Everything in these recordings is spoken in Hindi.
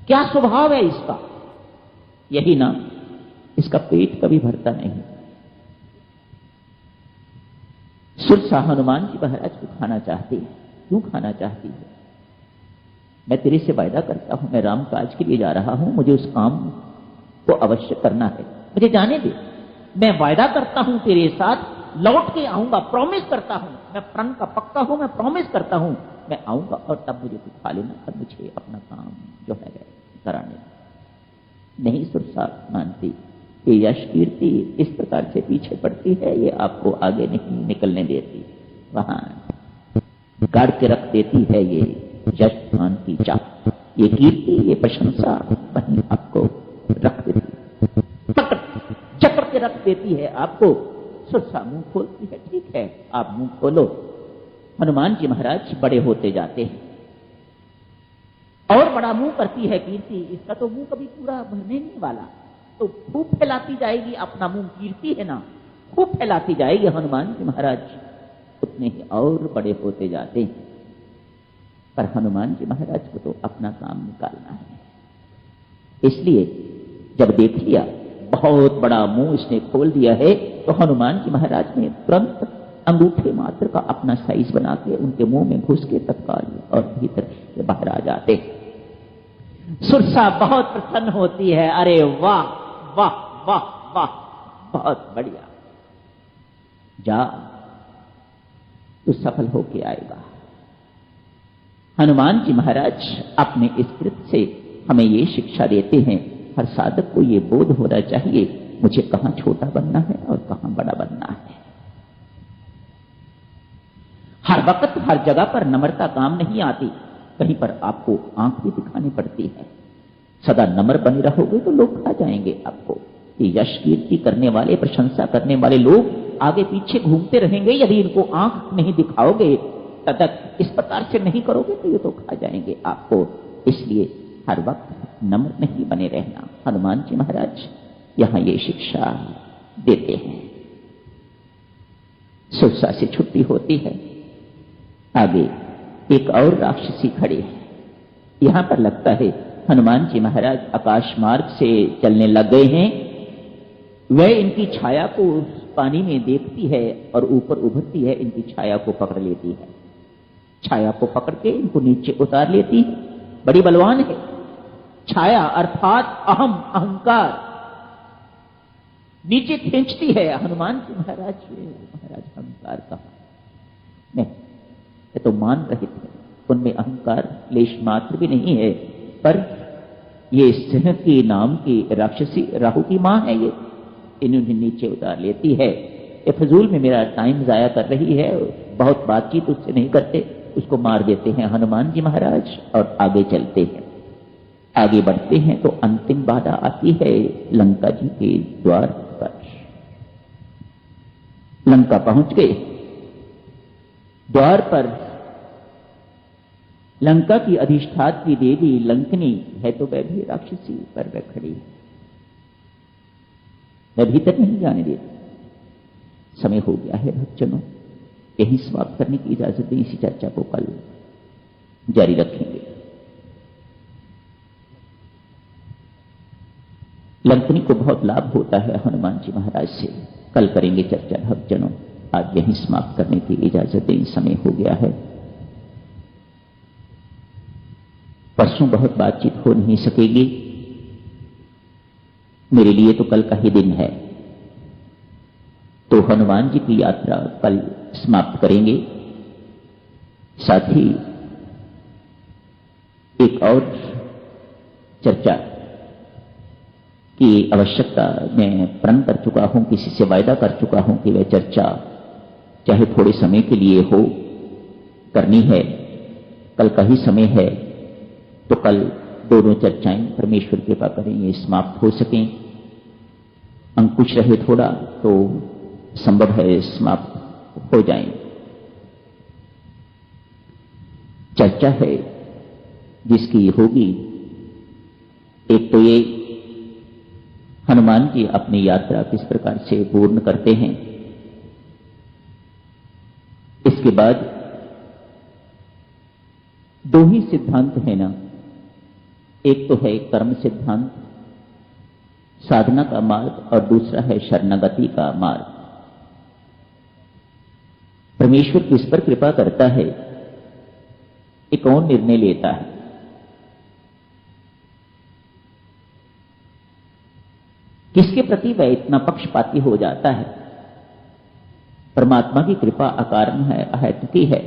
क्या स्वभाव है इसका? यही ना, इसका पेट कभी भरता नहीं। सुरसा हनुमान जी महाराज को खाना चाहती है। क्यों खाना चाहती है? मैं तेरे से वायदा करता हूं, मैं राम काज के लिए जा रहा हूं, मुझे उस काम को अवश्य करना है, मुझे जाने दे। मैं वायदा करता हूं तेरे साथ, लौट के आऊंगा, प्रॉमिस करता हूं, मैं प्रण का पक्का हूं, मैं प्रॉमिस करता हूं, मैं आऊंगा और तब मुझे तू खा लेना, तब मुझे अपना काम जो है कराने। नहीं सुरसा मानती। ये यश कीर्ति इस प्रकार से पीछे पड़ती है, ये आपको आगे नहीं निकलने देती, वहां गाड़ के रख देती है। ये यश मान की चाह, ये कीर्ति, ये प्रशंसा वहीं आपको रख देती, जकड़ के रख देती है आपको। सुरसा मुंह खोलती है, ठीक है आप मुंह खोलो। हनुमान जी महाराज बड़े होते जाते हैं और बड़ा मुंह करती है कीर्ति। इसका तो मुंह कभी पूरा भरने नहीं वाला, तो खूब फैलाती जाएगी अपना मुंह। कीर्ति है ना, खूब फैलाती जाएगी हनुमान जी महाराज, उतने ही और बड़े होते जाते हैं। पर हनुमान जी महाराज को तो अपना काम निकालना है, इसलिए जब देख लिया बहुत बड़ा मुंह इसने खोल दिया है, तो हनुमान जी महाराज ने तुरंत अंगूठे मात्र का अपना साइज बना के उनके मुंह में घुस के तत्काल और भीतर से बाहर आ जाते। सुरसा बहुत प्रसन्न होती है, अरे वाह वाह वाह वाह, बहुत बढ़िया, जा तू सफल होके आएगा। हनुमान जी महाराज अपने इस कृत्य से हमें ये शिक्षा देते हैं, हर साधक को ये बोध होना चाहिए मुझे कहां छोटा बनना है और कहां बड़ा बनना है। हर वक्त हर जगह पर नम्रता काम नहीं आती, कहीं पर आपको आंख भी दिखानी पड़ती है। सदा नम्र बने रहोगे तो लोग खा जाएंगे आपको। ये यश कीर्ति करने वाले, प्रशंसा करने वाले लोग आगे पीछे घूमते रहेंगे, यदि इनको आंख नहीं दिखाओगे, तब इस प्रकार से नहीं करोगे तो ये तो खा जाएंगे आपको। इसलिए हर वक्त नम्र नहीं बने रहना। हनुमान जी महाराज यहां ये शिक्षा देते हैं। सुरसा से छुट्टी होती है, आगे एक और राक्षसी खड़ी है। यहां पर लगता है हनुमान जी महाराज आकाश मार्ग से चलने लग गए हैं। वह इनकी छाया को पानी में देखती है और ऊपर उभरती है, इनकी छाया को पकड़ लेती है। छाया को पकड़ के इनको नीचे उतार लेती है। बड़ी बलवान है छाया, अर्थात अहम, अहंकार नीचे खींचती है। हनुमान जी महाराज अहंकार कहा नहीं, ये तो मान रहे थे, उनमें अहंकार लेश मात्र भी नहीं है। पर ये सिंह के नाम की राक्षसी राहु की मां है, ये इन्होंने नीचे उतार लेती है। ये फजूल में मेरा टाइम जाया कर रही है, बहुत बातचीत उससे नहीं करते, उसको मार देते हैं हनुमान जी महाराज और आगे चलते हैं। आगे बढ़ते हैं तो अंतिम बाधा आती है लंका जी के द्वार पर। लंका पहुंच गए, द्वार पर लंका की अधिष्ठात्री देवी लंकनी है, तो वह भी राक्षसी पर वह खड़ी है, वह भीतर नहीं जाने देती। समय हो गया है भक्तजनों, यही समाप्त करने की इजाजत दें। इसी चर्चा को कल जारी रखेंगे। लंकनी को बहुत लाभ होता है हनुमान जी महाराज से, कल करेंगे चर्चा भक्तजनों। आज यही समाप्त करने की इजाजत दें, समय हो गया है। परसों बहुत बातचीत हो नहीं सकेगी, मेरे लिए तो कल का ही दिन है, तो हनुमान जी की यात्रा कल समाप्त करेंगे। साथ ही एक और चर्चा की आवश्यकता मैं प्रण कर चुका हूं, किसी से वायदा कर चुका हूं कि वह चर्चा चाहे थोड़े समय के लिए हो, करनी है। कल का ही समय है, तो कल दोनों चर्चाएं परमेश्वर कृपा करें ये समाप्त हो सकें। अंकुश रहे थोड़ा तो संभव है समाप्त हो जाएं। चर्चा है जिसकी होगी, एक तो ये हनुमान जी अपनी यात्रा किस प्रकार से पूर्ण करते हैं, इसके बाद दो ही सिद्धांत है ना, एक तो है कर्म सिद्धांत, साधना का मार्ग, और दूसरा है शरणागति का मार्ग। परमेश्वर किस पर कृपा करता है, ये कौन निर्णय लेता है? किसके प्रति वह इतना पक्षपाती हो जाता है? परमात्मा की कृपा अकारण है, अहेतुकी है।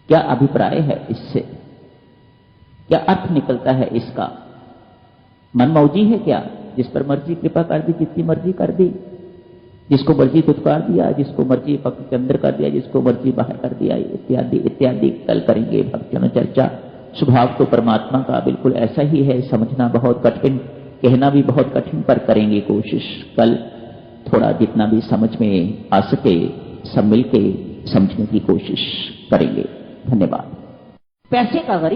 क्या अभिप्राय है इससे? क्या अर्थ निकलता है इसका? मनमौजी है क्या? जिस पर मर्जी कृपा कर दी, जितनी मर्जी कर दी, जिसको मर्जी दुत्कार दिया, जिसको मर्जी पक्ष के अंदर कर दिया, जिसको मर्जी बाहर कर दिया, इत्यादि इत्यादि। कल करेंगे भक्तजन चर्चा। स्वभाव तो परमात्मा का बिल्कुल ऐसा ही है, समझना बहुत कठिन, कहना भी बहुत कठिन, पर करेंगे कोशिश। कल थोड़ा जितना भी समझ में आ सके सब मिलके समझने की कोशिश करेंगे। धन्यवाद। पैसे का गरीब